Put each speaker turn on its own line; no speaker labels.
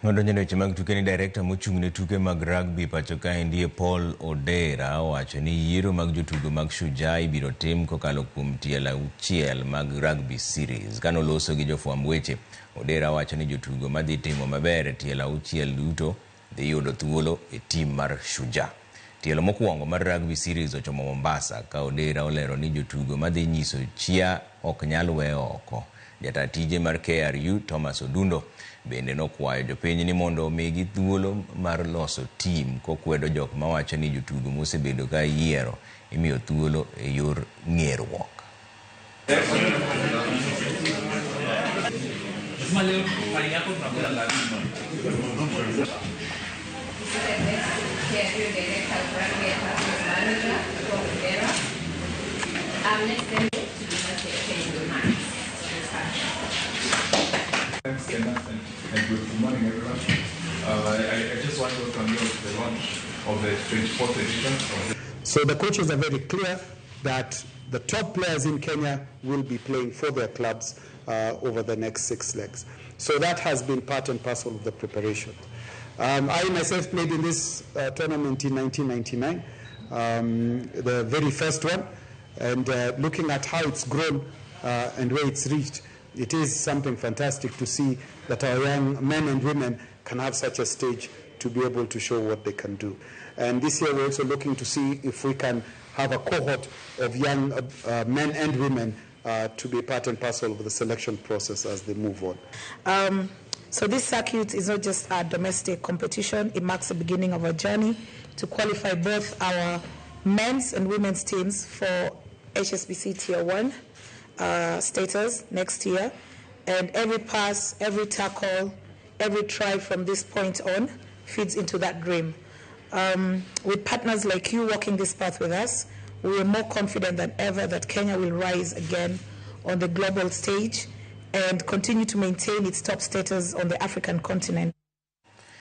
Odonjone mag tuke ni director mochung'ne tuke mag rugby pacho kae ndiye Paul Odero wacho ni yiero mag jotugo mag Shujaa ibiro tim kokalo kuom tielo 6 mag Rugby Series. Kano loso gi jofwamb weche, Odero wacho ni jotugo madhi timo maber e tielo 6 duto dhi yudo thuolo e tim mar Shujaa. Tielo mokwongo mar Rugby Series ochomo Mombasa ka Odero olero ni jotugo madhi nyiso chia ok nyal weyo oko. Jata tije mar KRU Thomas Odundo bende nokwayo jopiny ni mondo omigi thuolo mar loso tim kokwedo jok mawacho ni jotugo mosebedo ka yiero imiyo thuolo e yor ng'eruok.
And good morning, everyone. I just want to welcome you to the launch of the 24th edition.
So the coaches are very clear that the top players in Kenya will be playing for their clubs over the next 6 legs. So that has been part and parcel of the preparation. I myself played in this tournament in 1999, the very first one, and looking at how it's grown and where it's reached, it is something fantastic to see that our young men and women can have such a stage to be able to show what they can do. And this year we're also looking to see if we can have a cohort of young men and women to be part and parcel of the selection process as they move on.
So this circuit is not just a domestic competition, it marks the beginning of a journey to qualify both our men's and women's teams for HSBC Tier 1 status next year, and every pass, every tackle, every try from this point on feeds into that dream. With partners like you walking this path with us, we are more confident than ever that Kenya will rise again on the global stage and continue to maintain its top status on the African continent.